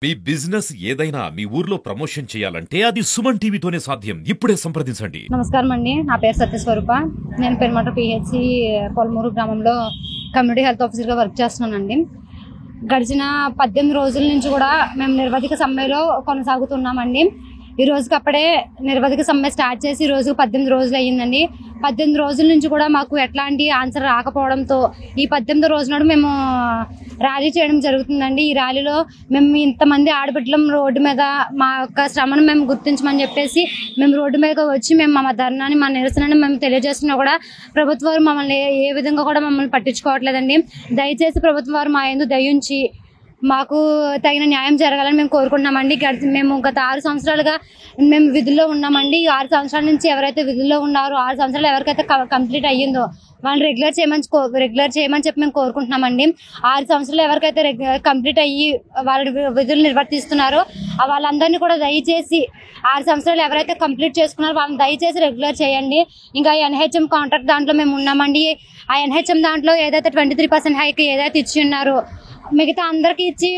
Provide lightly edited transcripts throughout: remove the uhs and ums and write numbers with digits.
మీ business ఏదైనా మీ ఊర్లో promotion చేయాలంటే అది సుమన్ టీవీతోనే సాధ్యం. ఇప్పుడే సంప్రదించండి. నమస్కారం అండి, నా పేరు సత్యస్వరూప. నేను పెరుమట పిహెచ్సి పొలమూరు గ్రామంలో కమ్యూనిటీ హెల్త్ ఆఫీసర్గా వర్క్ చేస్తున్నానండి. గడిచిన 18 రోజుల నుంచి కూడా మేము నిరవధిక సమ్మెలో కొనసాగుతున్నామండి. ఈ రోజుకి అప్పుడే నిరవధిక సమ్మె స్టార్ట్ చేసి ఈ రోజుకు 18 రోజులు అయ్యిందండి. 18 రోజుల నుంచి కూడా మాకు ఎట్లాంటి ఆన్సర్ రాకపోవడంతో ఈ 18 రోజుల నాడు మేము ర్యాలీ చేయడం జరుగుతుందండి. ఈ ర్యాలీలో మేము ఇంతమంది ఆడబిడ్డలం రోడ్డు మీద మా యొక్క శ్రమను మేము గుర్తించమని చెప్పేసి మేము రోడ్డు మీద వచ్చి మేము మా ధర్నాన్ని మా నిరసనని మేము తెలియజేస్తున్నా కూడా ప్రభుత్వ వారు మమ్మల్ని ఏ విధంగా కూడా మమ్మల్ని పట్టించుకోవట్లేదండి. దయచేసి ప్రభుత్వం వారు మా యందు దయించి మాకు తగిన న్యాయం జరగాలని మేము కోరుకుంటున్నామండి. మేము గత 6 సంవత్సరాలుగా మేము విధుల్లో ఉన్నామండి. 6 సంవత్సరాల నుంచి ఎవరైతే విధుల్లో ఉన్నారో 6 సంవత్సరాలు ఎవరికైతే కంప్లీట్ అయ్యిందో వాళ్ళు రెగ్యులర్ చేయమని చెప్పి మేము కోరుకుంటున్నామండి. 6 సంవత్సరాలు ఎవరికైతే కంప్లీట్ అయ్యి వాళ్ళ విధులు నిర్వర్తిస్తున్నారో వాళ్ళందరినీ కూడా దయచేసి 6 సంవత్సరాలు ఎవరైతే కంప్లీట్ చేసుకున్నారో వాళ్ళని దయచేసి రెగ్యులర్ చేయండి. ఇంకా ఎన్హెచ్ఎం కాంట్రాక్ట్ దాంట్లో మేము ఉన్నామండి. ఆ ఎన్హెచ్ఎం దాంట్లో ఏదైతే 23% హైక్ ఏదైతే ఇచ్చి ఉన్నారో మిగతా అందరికి ఇచ్చి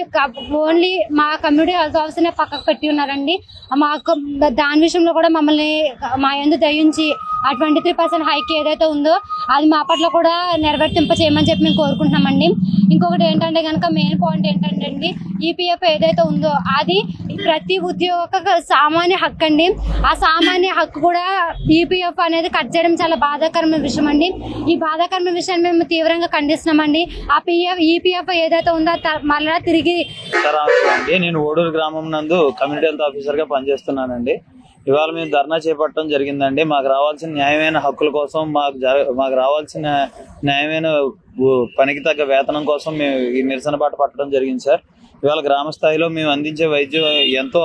ఓన్లీ మా కమ్యూనిటీ హెల్త్ ఆఫీసర్నే పక్కకు పెట్టి ఉన్నారండి. దాని విషయంలో కూడా మమ్మల్ని మా యందు దయించి ఆ 23% హైక్ ఏదైతే ఉందో అది మా పట్ల కూడా నెరవేర్తింప చేయమని చెప్పి మేము కోరుకుంటున్నామండి. ఇంకొకటి ఏంటంటే కనుక మెయిన్ పాయింట్ ఏంటంటే అండి, ఈపీఎఫ్ ఏదైతే ఉందో అది ప్రతి ఉద్యోగ సామాన్య హక్కు అండి. ఆ సామాన్య హక్కు కూడా ఈపీఎఫ్ అనేది కట్ చేయడం చాలా బాధాకరమైన విషయం అండి. ఈ బాధాకరమైన విషయాన్ని మేము తీవ్రంగా ఖండిస్తున్నామండి. ఆ ఈపీఎఫ్ ఏదైతే ఉందో మళ్ళా తిరిగి నేను ఓడూరు గ్రామం నందు కమ్యూనిటీ హెల్త్ ఆఫీసర్ గా పనిచేస్తున్నానండి. ఇవాళ మేము ధర్నా చేపట్టడం జరిగిందండి. మాకు రావాల్సిన న్యాయమైన హక్కుల కోసం, మాకు రావాల్సిన న్యాయమైన పనికి తగ్గ వేతనం కోసం మేము ఈ నిరసన బాట పట్టడం జరిగింది సార్. ఇవాళ గ్రామ స్థాయిలో మేము అందించే వైద్యం ఎంతో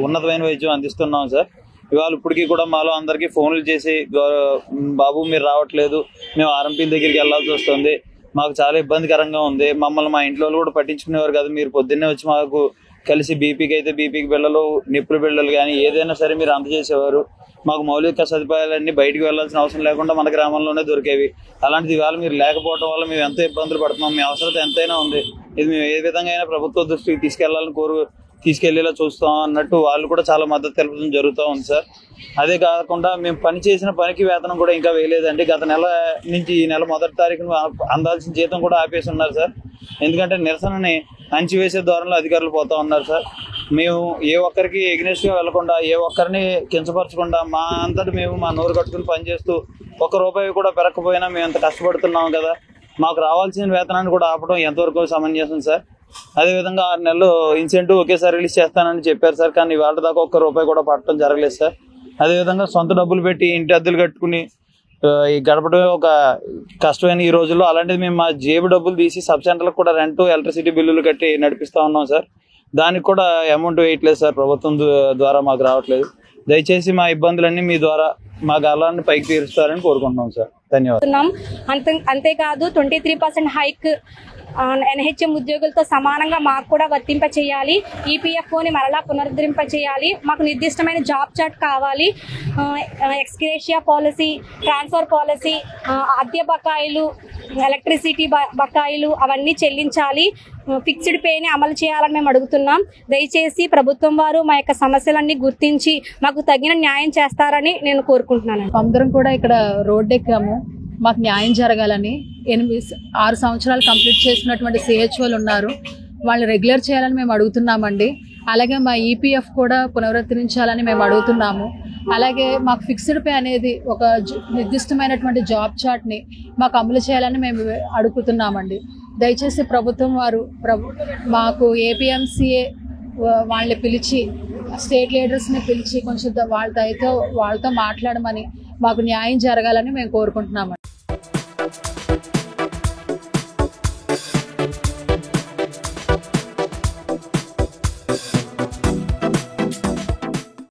ఉన్నతమైన వైద్యం అందిస్తున్నాం సార్. ఇవాళ ఇప్పటికీ కూడా మాలో అందరికీ ఫోన్లు చేసి బాబు మీరు రావట్లేదు, మేము ఆర్ఎంపీల దగ్గరికి వెళ్లాల్సి వస్తుంది, మాకు చాలా ఇబ్బందికరంగా ఉంది, మమ్మల్ని మా ఇంట్లో కూడా పట్టించుకునేవారు కదా, మీరు పొద్దున్నే వచ్చి మాకు కలిసి బీపీకి అయితే బీపీకి బిళ్ళలు, నిప్పుల బిళ్ళలు కానీ ఏదైనా సరే మీరు అందజేసేవారు. మాకు మౌలిక సదుపాయాలన్నీ బయటకు వెళ్లాల్సిన అవసరం లేకుండా మన గ్రామంలోనే దొరికేవి. అలాంటిది ఇవాళ మీరు లేకపోవడం వల్ల మేము ఎంతో ఇబ్బందులు పడుతున్నాం. మీ అవసరత ఎంతైనా ఉంది, ఇది మేము ఏ విధంగా అయినా ప్రభుత్వ దృష్టికి తీసుకెళ్లేలా చూస్తాం అన్నట్టు వాళ్ళు కూడా చాలా మద్దతు తెలపడం జరుగుతూ ఉంది సార్. అదే కాకుండా మేము పని చేసిన పనికి వేతనం కూడా ఇంకా వేయలేదండి. గత నెల నుంచి ఈ నెల 1వ తారీఖున అందాల్సిన జీతం కూడా ఆపేసి ఉన్నారు సార్. ఎందుకంటే నిరసనని అంచివేసే ధోరణిలో అధికారులు పోతా ఉన్నారు సార్. మేము ఏ ఒక్కరికి ఎగ్నెస్ట్ గా వెళ్లకుండా, ఏ ఒక్కరిని కించపరచకుండా మా అంతటి మేము మా నోరు కట్టుకుని పనిచేస్తూ ₹1 కూడా పెరగకపోయినా మేము ఎంత కష్టపడుతున్నాం కదా, మాకు రావాల్సిన వేతనాన్ని కూడా ఆపడం ఎంతవరకు సమంజసం సార్. అదేవిధంగా 6 నెలలు ఇన్సెంటివ్ ఒకేసారి రిలీజ్ చేస్తానని చెప్పారు సార్. కానీ వాళ్ళ దాకా ₹1 కూడా పట్టడం జరగలేదు సార్. అదేవిధంగా సొంత డబ్బులు పెట్టి ఇంటి అద్దెలు కట్టుకుని ఈ గడపడమే ఒక కష్టమైన ఈ రోజుల్లో, అలాంటిది మేము మా జేబు డబ్బులు తీసి సబ్ సెంటర్లకు కూడా రెంటు, ఎలక్ట్రిసిటీ బిల్లులు కట్టి నడిపిస్తా ఉన్నాం సార్. దానికి కూడా అమౌంట్ వేయట్లేదు సార్, ప్రభుత్వం ద్వారా మాకు రావట్లేదు. దయచేసి మా ఇబ్బందులన్నీ మీ ద్వారా మా గలాన్ని పైకి తీరుస్తారని కోరుకుంటున్నాం సార్. ధన్యవాదాలు. అంతేకాదు 23% హైక్ ఎన్హెచ్ఎం ఉద్యోగులతో సమానంగా మాకు కూడా వర్తింప చేయాలి. ఈపీఎఫ్ఓని మరలా పునరుద్ధరింప చేయాలి. మాకు నిర్దిష్టమైన జాబ్ చార్ట్ కావాలి. ఎక్స్గ్రేషియా పాలసీ, ట్రాన్స్ఫర్ పాలసీ, అద్దె బకాయిలు, ఎలక్ట్రిసిటీ బకాయిలు అవన్నీ చెల్లించాలి. ఫిక్స్డ్ పేని అమలు చేయాలని మేము అడుగుతున్నాం. దయచేసి ప్రభుత్వం వారు మా యొక్క సమస్యలన్నీ గుర్తించి మాకు తగిన న్యాయం చేస్తారని నేను కోరుకుంటున్నాను. అందరం కూడా ఇక్కడ రోడ్డు ఎక్కాము, మాకు న్యాయం జరగాలని. 6 సంవత్సరాలు కంప్లీట్ చేసినటువంటి సిహెచ్ఓలు ఉన్నారు, వాళ్ళు రెగ్యులర్ చేయాలని మేము అడుగుతున్నామండి. అలాగే మా ఈపీఎఫ్ కూడా పునరుద్ధరించాలని మేము అడుగుతున్నాము. అలాగే మాకు ఫిక్స్డ్ పే అనేది ఒక నిర్దిష్టమైనటువంటి జాబ్ చార్ట్ని మాకు అమలు చేయాలని మేము అడుగుతున్నామండి. దయచేసి ప్రభుత్వం వారు మాకు ఏపీఎంసీఏ వాళ్ళని పిలిచి, స్టేట్ లీడర్స్ని పిలిచి కొంచెం వాళ్ళతో మాట్లాడమని, మాకు న్యాయం జరగాలని మేము కోరుకుంటున్నామండి.